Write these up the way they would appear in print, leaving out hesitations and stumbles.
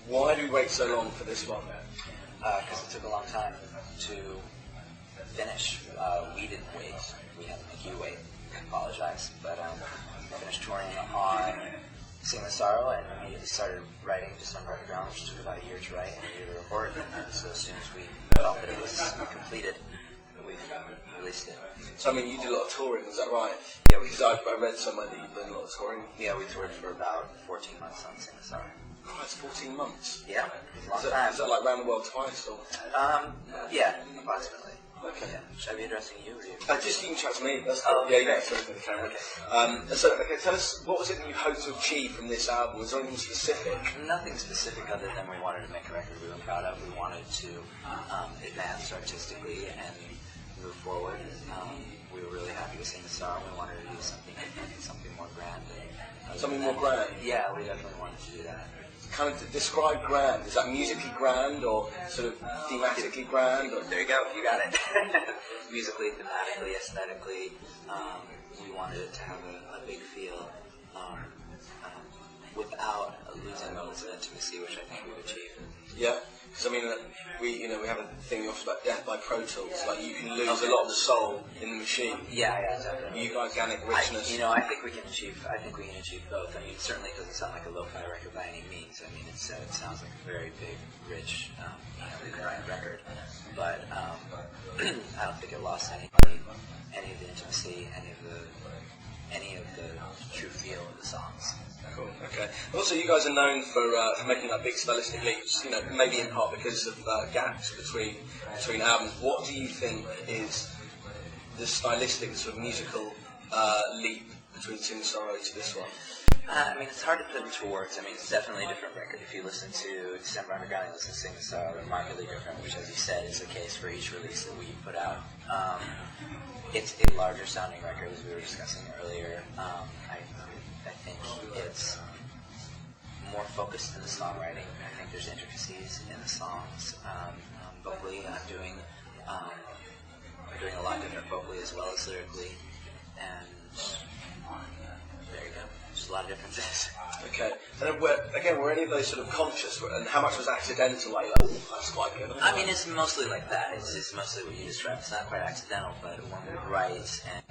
Why do we wait so long for this one? Because it took a long time to finish. We didn't wait. We had to make you wait. I apologize. But we finished touring on Sing the Sorrow and immediately started writing December Underground, which took about a year to write and a year to record. And so as soon as we felt that it was completed, we released it. So, I mean, you did a lot of touring, is that right? Yeah, because I read somewhere that you've done a lot of touring. Yeah, we toured for about 14 months on Sing the Sorrow. Oh, that's 14 months? Yeah, long is time. Is that like round the world twice? Or? Yeah, approximately. Okay. Yeah. Should I be addressing you or you? Just you can chat to me. That's okay. Yeah, sorry for the camera. Okay. Tell us, what was it that you hoped to achieve from this album? Was there anything specific? Nothing specific other than we wanted to make a record we were proud of. We wanted to advance artistically and move forward. We were really happy with Sing the Sorrow. We wanted to do something different, something more grand. Something more grand? Yeah, we definitely wanted to do that. Kind of describe grand. Is that musically grand or sort of thematically grand? Or? There you go. You got it. Musically, thematically, aesthetically, we wanted it to have a big feel without losing moments of intimacy, which I think we've achieved. Yeah. Because I mean, we have a thing we often about death by Pro Tools. Like you can lose a lot of the soul in the machine. Yeah, definitely. You got organic richness. I think we can achieve. I think we can achieve both. I mean, certainly it doesn't sound like a lo-fi record by any means. I mean, it sounds like a very big, rich, grand record. But I don't think it lost any of the intimacy, any of the true feel of the songs. Cool. Okay. Also, you guys are known for making like big stylistic leaps. Maybe in part because of gaps between albums. What do you think is the stylistic sort of musical leap between Sing the Sorrow to this one? I mean, it's hard to put into words. I mean, it's definitely a different record. If you listen to December Underground and listen to Sing the Sorrow, they're markedly different, which, as you said, is the case for each release that we put out. It's a larger sounding record, as we were discussing earlier. I think it's more focused in the songwriting. I think there's intricacies in the songs. Vocally, I'm doing a lot different vocally as well as lyrically, and there you go. There's a lot of differences. Okay. And were any of those sort of conscious, and how much was accidental? Like, oh, that's quite good. I mean, it's mostly like that. It's mostly what you described. It's not quite accidental, but when we write and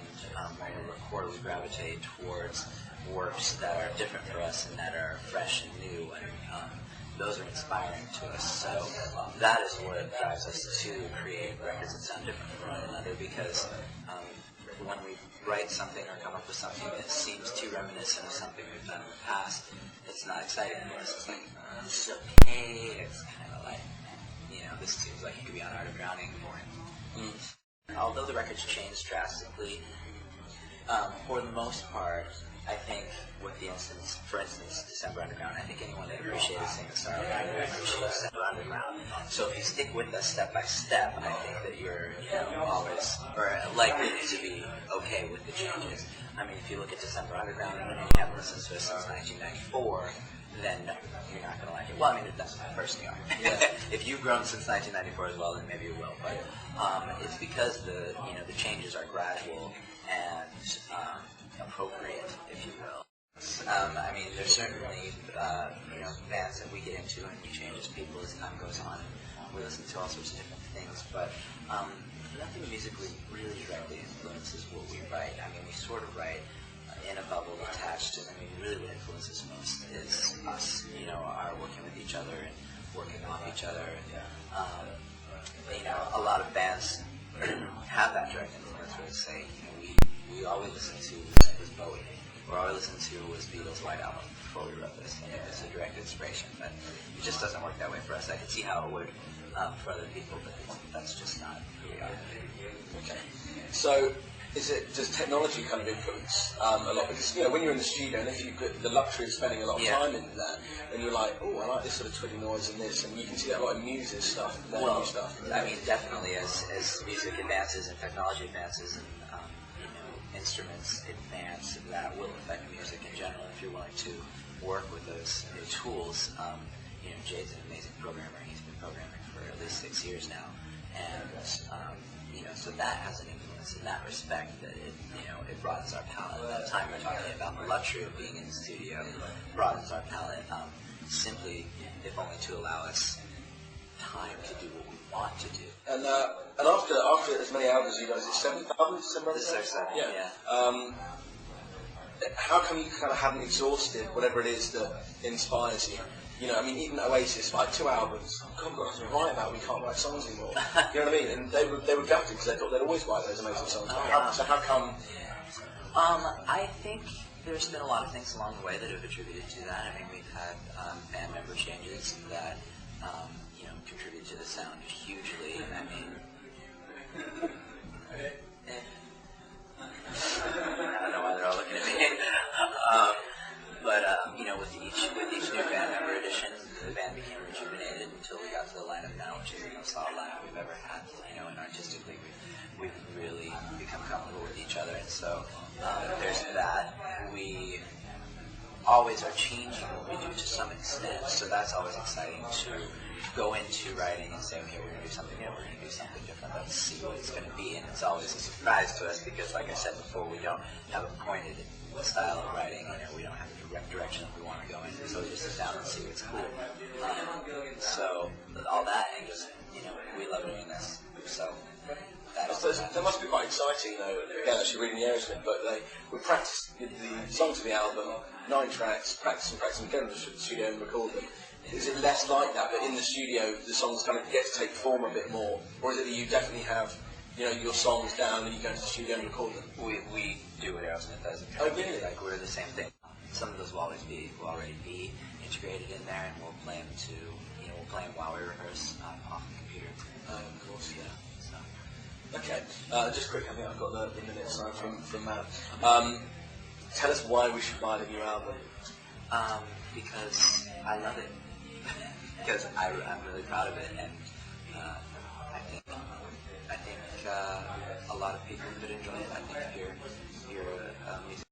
when we record, we gravitate towards works that are different for us and that are fresh and new, and those are inspiring to us. So that is what drives us to create records that sound different from one another, because when we write something or come up with something that seems too reminiscent of something we've done in the past, it's not exciting for us. It's like, this is okay. It's kind of like, this seems like it could be on Art of Drowning. Although the record's changed drastically, for the most part, I think with the instance, for instance, December Underground, I think anyone that appreciated Sing the Sorrow would appreciate December Underground. So if you stick with us step by step, I think that you're always, or likely to be okay with the changes. I mean, if you look at December Underground and you haven't listened to it since 1994, then no, you're not going to like it. Well, I mean, that's my personal argument. If you've grown since 1994 as well, then maybe you will. But it's because the changes are gradual and appropriate, if you will. I mean, there's certainly bands that we get into and we change as people as time goes on. We listen to all sorts of different things, but nothing musically really directly influences what we write. I mean, we sort of write in a bubble attached, and I mean, really what influences most is us, our working with each other and working off each other. And, a lot of bands have that direct influence where they say, we all we listened to was Bowie, or all we listened to was Beatles' White Album before we wrote this. And it was a direct inspiration, but it just doesn't work that way for us. I can see how it would for other people, but that's just not who we are. Okay. So, does technology kind of influence a lot? Because, when you're in the studio, and if you've got the luxury of spending a lot of time in that, then you're like, oh, I like this sort of twitty noise and this, and you can see that a lot in Muse's stuff, new stuff. I mean, definitely, as music advances and technology advances and instruments advance, that will affect music in general. If you're willing to work with those new tools, Jade's an amazing programmer. He's been programming for at least 6 years now, and so that has an influence in that respect. That it broadens our palette. At that time, we're talking about the luxury of being in the studio, broadens our palette. simply, if only to allow us time to do what we want to do. And after as many albums as you guys, it's 7th album, This is our second, yeah. How come you kind of haven't exhausted whatever it is that inspires you? You know, I mean, even Oasis, like 2 albums, God, we've got nothing to write about, we can't write songs anymore. You know what I mean? And they were gutted because they thought they'd always write those amazing songs. So how come? I think there's been a lot of things along the way that have attributed to that. I mean, we've had band member changes that, contribute to the sound hugely. I mean, I don't know why they're all looking at me. With each new band member addition, the band became rejuvenated until we got to the lineup now, which is the most solid lineup we've ever had. And artistically, we've really become comfortable with each other. And so there's that. We always are changing what we do to some extent, so that's always exciting to go into writing and say, okay, we're going to do something new, we're going to do something different, let's see what it's going to be. And it's always a surprise to us because, like I said before, we don't have a pointed style of writing. We don't have a direct direction that we want to go in, so we just sit down and see what's cool. So all that, and just, we love doing this. So that must be quite exciting, though. Again, actually reading the Aerosmith, but we practice the songs for the album, 9 tracks, practice and go to the studio and record them. Is it less like that, but in the studio the songs kind of get to take form a bit more, or is it that you definitely have, your songs down and you go to the studio and record them? We do what Aerosmith does. Oh, really? Like, we're the same thing. Some of those will already be integrated in there, and we'll play them we'll play them while we rehearse off the computer. Of course, yeah. Okay, just quick, I think I've got the minutes from Matt. Tell us why we should buy the new album. Because I love it. Because I'm really proud of it, and I think a lot of people could enjoy it. I think if you're a music